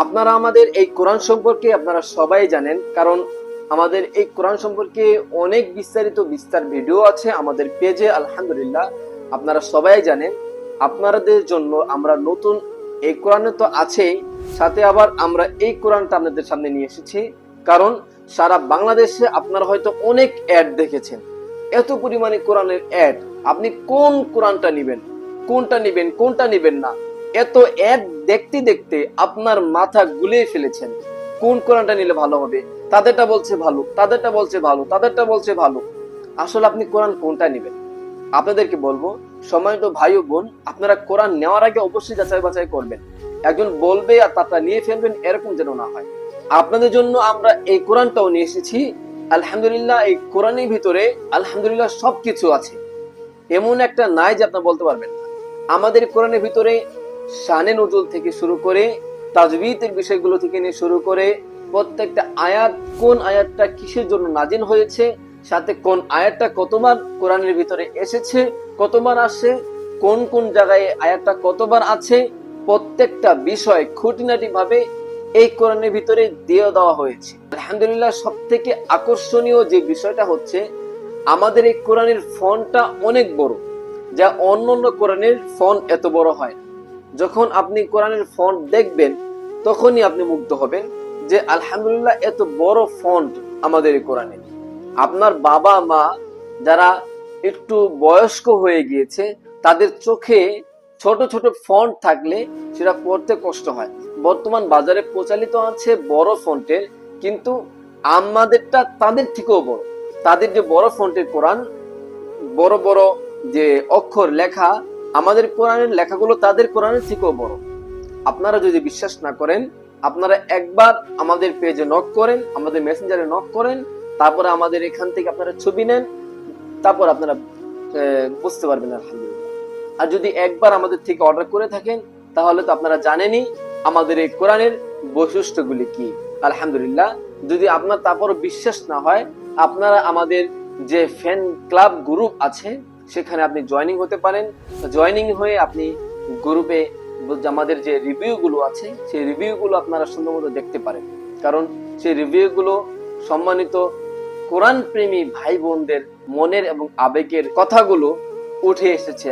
আপনারা আমাদের এই কোরআন সম্পর্কে আপনারা সবাই জানেন, কারণ আমাদের এই কোরআন সম্পর্কে অনেক বিস্তার ভিডিও আছে আমাদের পেজে। আলহামদুলিল্লাহ, আপনারা সবাই জানেন। আপনাদের জন্য আমরা নতুন এই কোরআনে তো আছেই, সাথে আবার আমরা এই কোরআনটা আপনাদের সামনে নিয়ে এসেছি। কারণ সারা বাংলাদেশে আপনারা হয়তো অনেক অ্যাড দেখেছেন, এত পরিমাণে কোরআনের অ্যাড। আপনি কোন কোরআনটা নিবেন, কোনটা নিবেন না, এত অ্যাড দেখতে দেখতে আপনার মাথা গুলিয়ে ফেলেছেন। কোন কোরআনটা নিলে ভালো হবে, তাদেরটা বলছে ভালো, তাদেরটা বলছে ভালো, তাদেরটা বলছে ভালো। আসলে আপনি কোরআন কোনটা নিবেন? আপনাদেরকে বলবো, সম্মানিত ভাই ও বোন, আপনারা কোরআন নেওয়ার আগে অবশ্যই যাচাই বাছাই করবেন। একজন বলবে আর তারটা নিয়ে ফেলবেন, এরকম যেন না হয়। আপনাদের জন্য আমরা এই কোরআনটাও নিয়ে এসেছি। আলহামদুলিল্লাহ, এই কোরআনের ভিতরে আলহামদুলিল্লাহ সবকিছু আছে, এমন একটা নাই যে আপনি বলতে পারবেন না। আমাদের কোরআনের ভিতরে শানে নজুল থেকে শুরু করে তাজবিদের বিষয়গুলো থেকে নিয়ে শুরু করে প্রত্যেকটা আয়াত, কোন আয়াতটা কিসের জন্য নাজিল হয়েছে, সাথে কোন আয়াতটা কতবার কোরআনের ভিতরে এসেছে, কতবার আসে, কোন কোন জায়গায় আয়াতটা কতবার আছে, প্রত্যেকটা বিষয় খুঁটিনাটি ভাবে এই কোরআনের ভিতরে দিয়ে দেওয়া হয়েছে। আলহামদুলিল্লাহ, সব থেকে আকর্ষণীয় যে বিষয়টা হচ্ছে, আমাদের এই কোরআনের ফন্টটা অনেক বড়, যা অন্য কোরআনের ফন্ট এত বড় হয়। যখন আপনি কোরআনের ফন্ট দেখবেন তখনই আপনি মুগ্ধ হবেন যে আলহামদুলিল্লাহ, এত বড় ফন্ট আমাদের এই কোরআনে। আপনার বাবা মা যারা একটু বয়স্ক হয়ে গিয়েছে, তাদের চোখে ছোট ছোট ফন্ট থাকলে সেটা পড়তে কষ্ট হয়। বর্তমান বাজারে প্রচলিত আছে বড় ফন্টের, কিন্তু আমাদেরটা তাদের থেকেও বড়। তাদের যে বড় ফন্টের কোরআন, বড় বড় যে অক্ষর লেখা, আমাদের কোরআনের লেখাগুলো তাদের কোরআনের থেকেও বড়। আপনারা যদি বিশ্বাস না করেন, আপনারা একবার আমাদের পেজে নক করেন, আমাদের মেসেঞ্জারে নক করেন, তারপরে আমাদের এখান থেকে আপনারা ছবি নেন, তারপর আপনারা বুঝতে পারবেন আলহামদুলিল্লাহ। আর যদি একবার আমাদের থেকে অর্ডার করে থাকেন, তাহলে তো আপনারা জানেনই আমাদের এই কোরআনের বৈশিষ্ট্যগুলি কি। আলহামদুলিল্লাহ, যদি আপনার তারপর বিশ্বাস না হয়, আপনারা আমাদের যে ফ্যান ক্লাব গ্রুপ আছে সেখানে আপনি জয়েনিং হতে পারেন। জয়েনিং হয়ে আপনি গ্রুপে আমাদের যে রিভিউ গুলো আছে সেই রিভিউ গুলো আপনারা সুন্দর মতো দেখতে পারেন। কারণ সেই রিভিউ গুলো সম্মানিত কোরআন প্রেমী ভাই বোনদের মনের এবং আবেগের কথাগুলো উঠে এসেছে।